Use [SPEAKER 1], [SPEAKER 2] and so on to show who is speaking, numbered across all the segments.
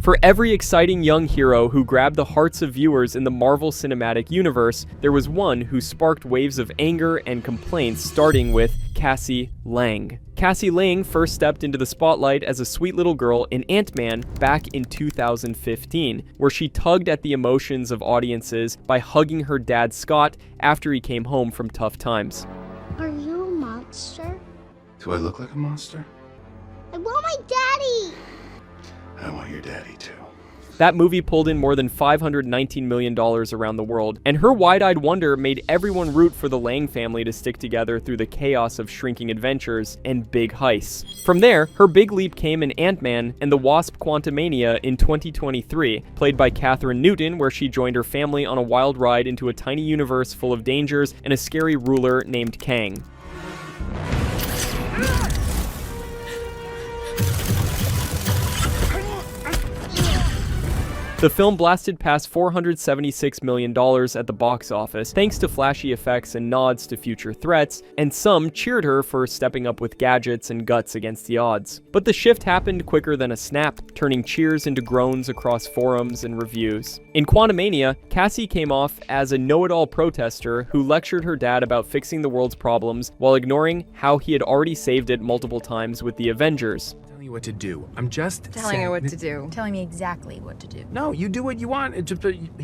[SPEAKER 1] For every exciting young hero who grabbed the hearts of viewers in the Marvel Cinematic Universe, there was one who sparked waves of anger and complaints, starting with Cassie Lang. Cassie Lang first stepped into the spotlight as a sweet little girl in Ant-Man back in 2015, where she tugged at the emotions of audiences by hugging her dad Scott after he came home from tough times.
[SPEAKER 2] Are you a monster?
[SPEAKER 3] Do I look like a monster?
[SPEAKER 2] I want my daddy!
[SPEAKER 3] I want your daddy too.
[SPEAKER 1] That movie pulled in more than $519 million around the world, and her wide-eyed wonder made everyone root for the Lang family to stick together through the chaos of shrinking adventures and big heists. From there, her big leap came in Ant-Man and the Wasp: Quantumania in 2023, played by Katherine Newton, where she joined her family on a wild ride into a tiny universe full of dangers and a scary ruler named Kang. The film blasted past $476 million at the box office, thanks to flashy effects and nods to future threats, and some cheered her for stepping up with gadgets and guts against the odds. But the shift happened quicker than a snap, turning cheers into groans across forums and reviews. In Quantumania, Cassie came off as a know-it-all protester who lectured her dad about fixing the world's problems while ignoring how he had already saved it multiple times with the Avengers.
[SPEAKER 4] You what to do. I'm just
[SPEAKER 5] telling her what to do.
[SPEAKER 6] Telling me exactly what to do.
[SPEAKER 4] No, you do what you want.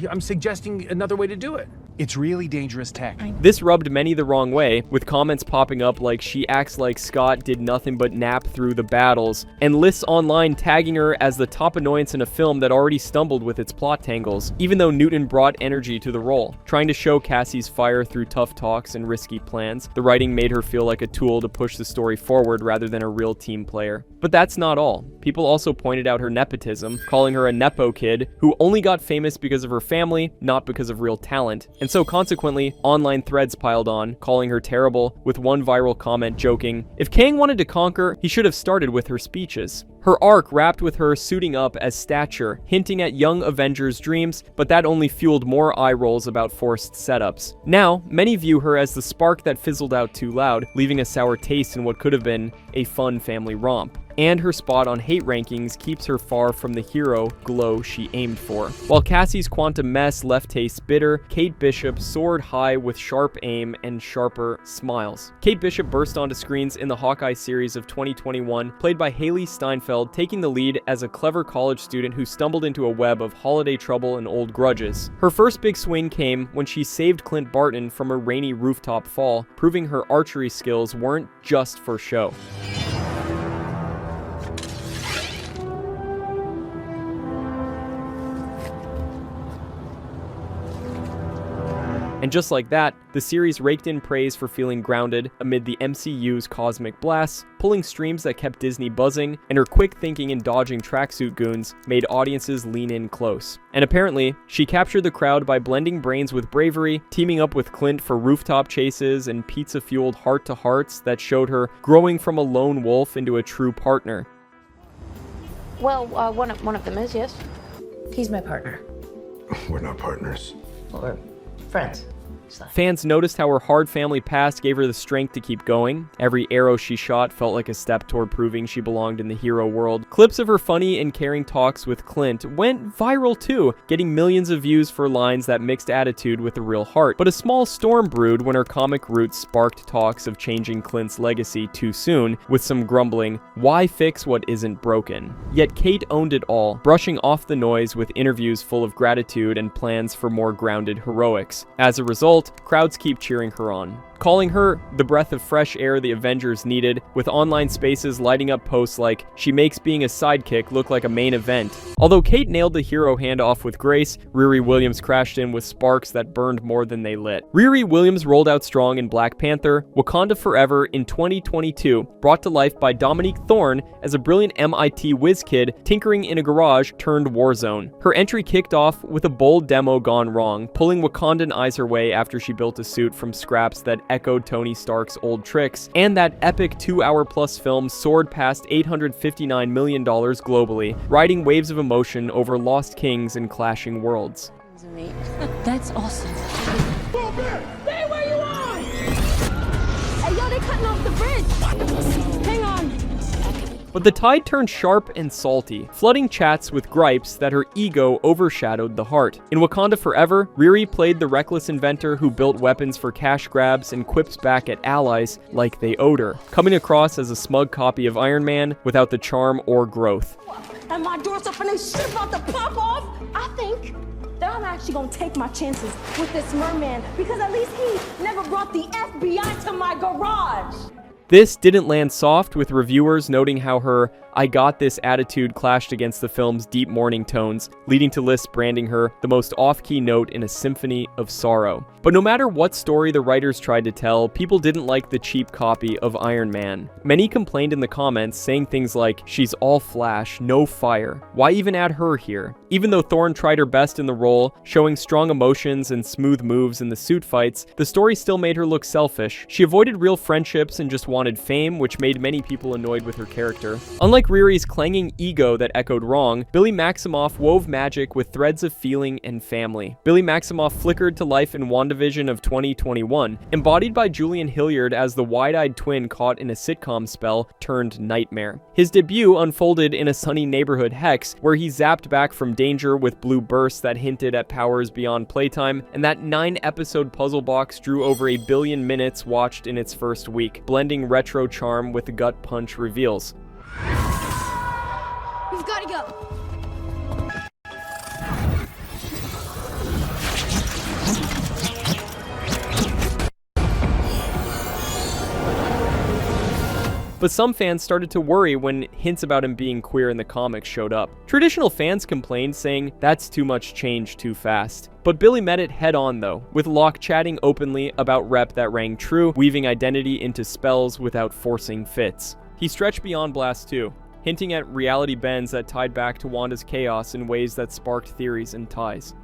[SPEAKER 4] I'm suggesting another way to do it. It's really dangerous tech.
[SPEAKER 1] This rubbed many the wrong way, with comments popping up like she acts like Scott did nothing but nap through the battles, and lists online tagging her as the top annoyance in a film that already stumbled with its plot tangles, even though Newton brought energy to the role. Trying to show Cassie's fire through tough talks and risky plans, the writing made her feel like a tool to push the story forward rather than a real team player. But that's not all. People also pointed out her nepotism, calling her a nepo kid who only got famous because of her family, not because of real talent. And so consequently, online threads piled on, calling her terrible, with one viral comment joking, "If Kang wanted to conquer, he should have started with her speeches." Her arc wrapped with her suiting up as Stature, hinting at Young Avengers dreams, but that only fueled more eye rolls about forced setups. Now, many view her as the spark that fizzled out too loud, leaving a sour taste in what could have been a fun family romp. And her spot on hate rankings keeps her far from the hero glow she aimed for. While Cassie's quantum mess left tastes bitter, Kate Bishop soared high with sharp aim and sharper smiles. Kate Bishop burst onto screens in the Hawkeye series of 2021, played by Haley Steinfeld, taking the lead as a clever college student who stumbled into a web of holiday trouble and old grudges. Her first big swing came when she saved Clint Barton from a rainy rooftop fall, proving her archery skills weren't just for show. And just like that, the series raked in praise for feeling grounded amid the MCU's cosmic blasts, pulling streams that kept Disney buzzing, and her quick thinking and dodging tracksuit goons made audiences lean in close. And apparently, she captured the crowd by blending brains with bravery, teaming up with Clint for rooftop chases and pizza-fueled heart-to-hearts that showed her growing from a lone wolf into a true partner.
[SPEAKER 7] Well, one of them is, yes.
[SPEAKER 6] He's my partner.
[SPEAKER 3] We're not partners.
[SPEAKER 6] Well, we're friends.
[SPEAKER 1] Fans noticed how her hard family past gave her the strength to keep going. Every arrow she shot felt like a step toward proving she belonged in the hero world. Clips of her funny and caring talks with Clint went viral too, getting millions of views for lines that mixed attitude with a real heart. But a small storm brewed when her comic roots sparked talks of changing Clint's legacy too soon, with some grumbling, "Why fix what isn't broken?" Yet Kate owned it all, brushing off the noise with interviews full of gratitude and plans for more grounded heroics. As a result, crowds keep cheering her on, calling her the breath of fresh air the Avengers needed, with online spaces lighting up posts like, "She makes being a sidekick look like a main event." Although Kate nailed the hero handoff with grace, Riri Williams crashed in with sparks that burned more than they lit. Riri Williams rolled out strong in Black Panther, Wakanda Forever in 2022, brought to life by Dominique Thorne as a brilliant MIT whiz kid tinkering in a garage turned war zone. Her entry kicked off with a bold demo gone wrong, pulling Wakandan eyes her way after she built a suit from scraps that echoed Tony Stark's old tricks, and that epic 2-hour-plus film soared past $859 million globally, riding waves of emotion over lost kings and clashing worlds.
[SPEAKER 6] That's awesome.
[SPEAKER 7] Stay where you are! Hey, yo, they cutting off the bridge! Hang on!
[SPEAKER 1] But the tide turned sharp and salty, flooding chats with gripes that her ego overshadowed the heart. In Wakanda Forever, Riri played the reckless inventor who built weapons for cash grabs and quips back at allies like they owed her, coming across as a smug copy of Iron Man without the charm or growth.
[SPEAKER 5] And my door's up and they shit about to pop off. I think that I'm actually gonna take my chances with this merman because at least he never brought the FBI to my garage.
[SPEAKER 1] This didn't land soft, with reviewers noting how her "I got this" attitude clashed against the film's deep mourning tones, leading to lists branding her the most off-key note in a symphony of sorrow. But no matter what story the writers tried to tell, people didn't like the cheap copy of Iron Man. Many complained in the comments, saying things like, "She's all flash, no fire. Why even add her here?" Even though Thorne tried her best in the role, showing strong emotions and smooth moves in the suit fights, the story still made her look selfish. She avoided real friendships and just wanted fame, which made many people annoyed with her character. Unlike Riri's clanging ego that echoed wrong, Billy Maximoff wove magic with threads of feeling and family. Billy Maximoff flickered to life in WandaVision of 2021, embodied by Julian Hilliard as the wide-eyed twin caught in a sitcom spell turned nightmare. His debut unfolded in a sunny neighborhood hex, where he zapped back from danger with blue bursts that hinted at powers beyond playtime, and that 9-episode puzzle box drew over 1 billion minutes watched in its first week, blending retro charm with the gut punch reveals.
[SPEAKER 2] We've got to go.
[SPEAKER 1] But some fans started to worry when hints about him being queer in the comics showed up. Traditional fans complained, saying that's too much change too fast. But Billy met it head on though, with Locke chatting openly about rep that rang true, weaving identity into spells without forcing fits. He stretched beyond Blast 2, hinting at reality bends that tied back to Wanda's chaos in ways that sparked theories and ties.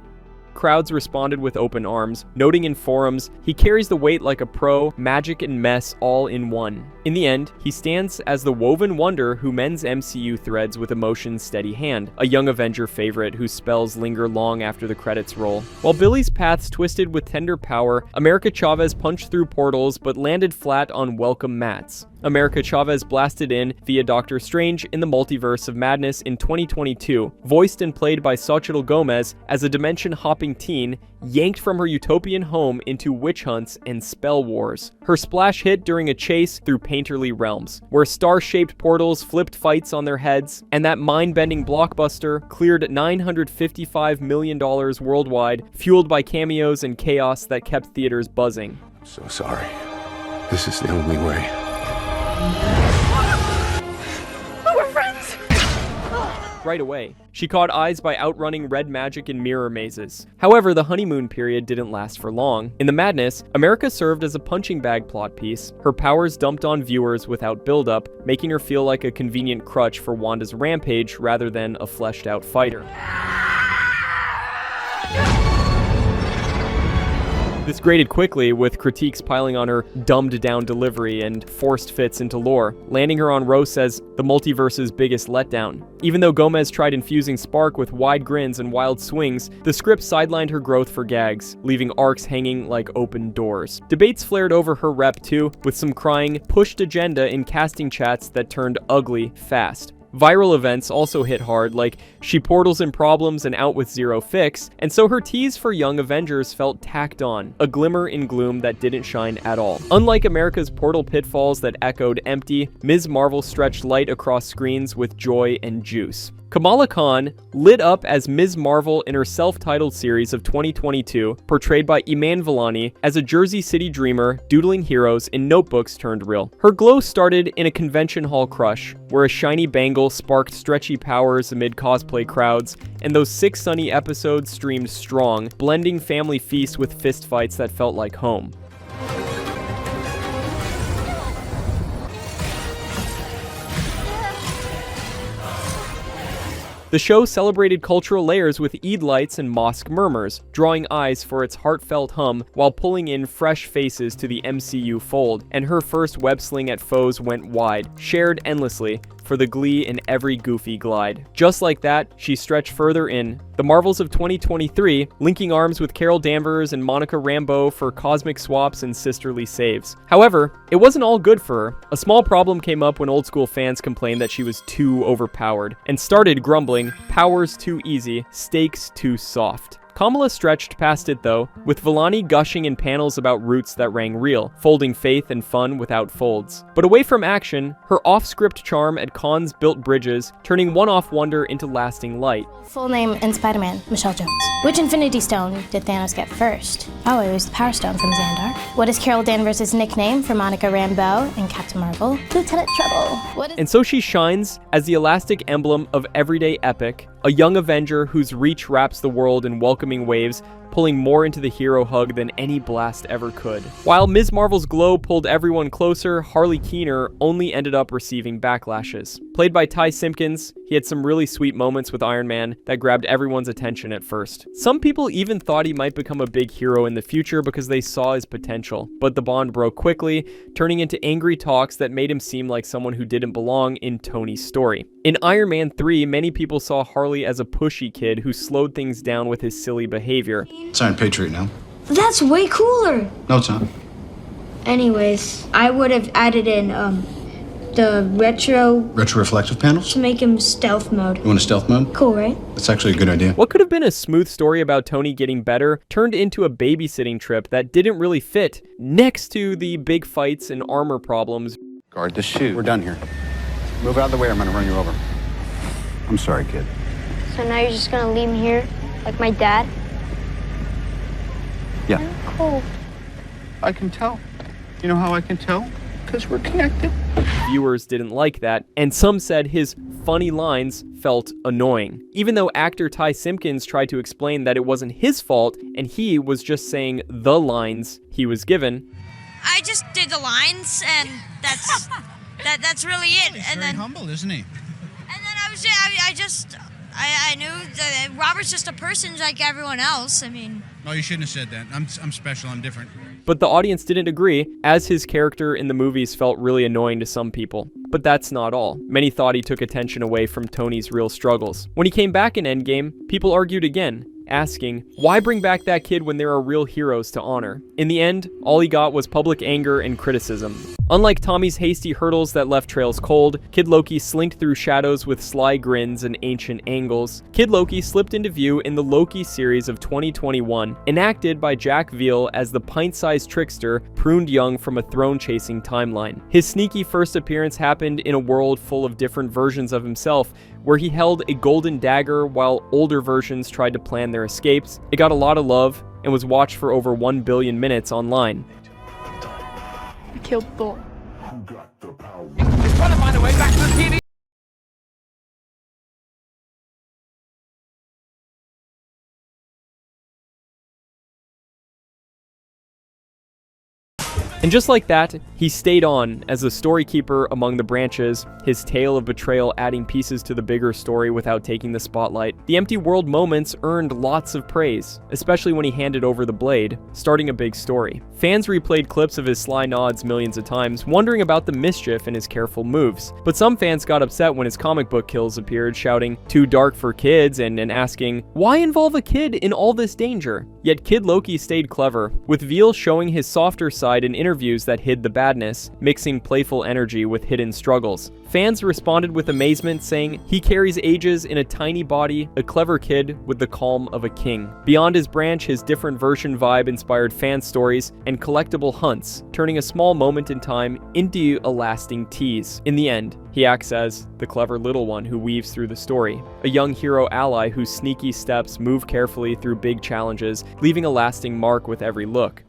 [SPEAKER 1] Crowds responded with open arms, noting in forums, he carries the weight like a pro, magic and mess all in one. In the end, he stands as the woven wonder who mends MCU threads with emotion's steady hand, a Young Avenger favorite whose spells linger long after the credits roll. While Billy's paths twisted with tender power, America Chavez punched through portals but landed flat on welcome mats. America Chavez blasted in via Doctor Strange in the Multiverse of Madness in 2022, voiced and played by Xochitl Gomez as a dimension-hopping teen yanked from her utopian home into witch hunts and spell wars. Her splash hit during a chase through painterly realms, where star-shaped portals flipped fights on their heads, and that mind-bending blockbuster cleared $955 million worldwide, fueled by cameos and chaos that kept theaters buzzing.
[SPEAKER 3] So sorry. This is the only way.
[SPEAKER 5] We're friends!
[SPEAKER 1] Right away, she caught eyes by outrunning red magic in mirror mazes. However, the honeymoon period didn't last for long. In the madness, America served as a punching bag plot piece, her powers dumped on viewers without build-up, making her feel like a convenient crutch for Wanda's rampage rather than a fleshed-out fighter. This graded quickly, with critiques piling on her dumbed-down delivery and forced fits into lore, landing her on roast as the multiverse's biggest letdown. Even though Gomez tried infusing spark with wide grins and wild swings, the script sidelined her growth for gags, leaving arcs hanging like open doors. Debates flared over her rep too, with some crying, pushed agenda in casting chats that turned ugly fast. Viral events also hit hard, like she portals in problems and out with zero fix, and so her tease for Young Avengers felt tacked on, a glimmer in gloom that didn't shine at all. Unlike America's portal pitfalls that echoed empty, Ms. Marvel stretched light across screens with joy and juice. Kamala Khan lit up as Ms. Marvel in her self-titled series of 2022, portrayed by Iman Vellani as a Jersey City dreamer doodling heroes in notebooks turned real. Her glow started in a convention hall crush, where a shiny bangle sparked stretchy powers amid cosplay crowds, and those 6 sunny episodes streamed strong, blending family feasts with fistfights that felt like home. The show celebrated cultural layers with Eid lights and mosque murmurs, drawing eyes for its heartfelt hum while pulling in fresh faces to the MCU fold, and her first web sling at foes went wide, shared endlessly, for the glee in every goofy glide. Just like that, she stretched further in the Marvels of 2023, linking arms with Carol Danvers and Monica Rambeau for cosmic swaps and sisterly saves. However, it wasn't all good for her. A small problem came up when old school fans complained that she was too overpowered, and started grumbling, "Powers too easy, stakes too soft." Kamala stretched past it though, with Vellani gushing in panels about roots that rang real, folding faith and fun without folds. But away from action, her off-script charm at cons built bridges, turning one-off wonder into lasting light.
[SPEAKER 8] Full name in Spider-Man, Michelle Jones. Which Infinity Stone did Thanos get first? Oh, it was the Power Stone from Xandar. What is Carol Danvers' nickname for Monica Rambeau in Captain Marvel? Lieutenant Trouble.
[SPEAKER 1] And so she shines as the elastic emblem of everyday epic, a young Avenger whose reach wraps the world in welcoming waves, pulling more into the hero hug than any blast ever could. While Ms. Marvel's glow pulled everyone closer, Harley Keener only ended up receiving backlashes. Played by Ty Simpkins, he had some really sweet moments with Iron Man that grabbed everyone's attention at first. Some people even thought he might become a big hero in the future because they saw his potential, but the bond broke quickly, turning into angry talks that made him seem like someone who didn't belong in Tony's story. In Iron Man 3, many people saw Harley as a pushy kid who slowed things down with his silly behavior.
[SPEAKER 9] It's Iron Patriot now.
[SPEAKER 2] That's way cooler.
[SPEAKER 9] No, it's not.
[SPEAKER 2] Anyways, I would have added in the retro
[SPEAKER 9] Retro-reflective panels?
[SPEAKER 2] to make him stealth mode.
[SPEAKER 9] You want a stealth mode?
[SPEAKER 2] Cool, right?
[SPEAKER 9] That's actually a good idea.
[SPEAKER 1] What could have been a smooth story about Tony getting better turned into a babysitting trip that didn't really fit, next to the big fights and armor problems.
[SPEAKER 3] Guard the chute.
[SPEAKER 9] We're done here. Move out of the way, I'm gonna run you over. I'm sorry, kid.
[SPEAKER 2] So now you're just gonna leave me here, like my dad?
[SPEAKER 9] Yeah.
[SPEAKER 2] Cool.
[SPEAKER 3] I can tell. You know how I can tell? Because we're connected.
[SPEAKER 1] Viewers didn't like that, and some said his funny lines felt annoying, even though actor Ty Simpkins tried to explain that it wasn't his fault and he was just saying the lines he was given.
[SPEAKER 10] I just did the lines, and that's really it.
[SPEAKER 9] He's
[SPEAKER 10] and
[SPEAKER 9] very
[SPEAKER 10] then
[SPEAKER 9] humble, isn't he?
[SPEAKER 10] And then I knew that Robert's just a person like everyone else. I mean,
[SPEAKER 9] No, you shouldn't have said that. I'm special, I'm different.
[SPEAKER 1] But the audience didn't agree, as his character in the movies felt really annoying to some people. But that's not all. Many thought he took attention away from Tony's real struggles. When he came back in Endgame, people argued again, asking, why bring back that kid when there are real heroes to honor? In the end, all he got was public anger and criticism. Unlike Tommy's hasty hurdles that left trails cold, Kid Loki slinked through shadows with sly grins and ancient angles. Kid Loki slipped into view in the Loki series of 2021, enacted by Jack Veal as the pint-sized trickster pruned young from a throne-chasing timeline. His sneaky first appearance happened in a world full of different versions of himself, where he held a golden dagger while older versions tried to plan their escapes. It got a lot of love and was watched for over 1 billion minutes online.
[SPEAKER 5] I killed Thor.
[SPEAKER 4] Just trying to find a way back to the TV.
[SPEAKER 1] And just like that, he stayed on as the story keeper among the branches, his tale of betrayal adding pieces to the bigger story without taking the spotlight. The empty world moments earned lots of praise, especially when he handed over the blade, starting a big story. Fans replayed clips of his sly nods millions of times, wondering about the mischief in his careful moves. But some fans got upset when his comic book kills appeared, shouting, "Too dark for kids," and asking, why involve a kid in all this danger? Yet Kid Loki stayed clever, with Veal showing his softer side in interviews that hid the badness, mixing playful energy with hidden struggles. Fans responded with amazement, saying, he carries ages in a tiny body, a clever kid with the calm of a king. Beyond his branch, his different version vibe inspired fan stories and collectible hunts, turning a small moment in time into a lasting tease. In the end, he acts as the clever little one who weaves through the story, a young hero ally whose sneaky steps move carefully through big challenges, leaving a lasting mark with every look.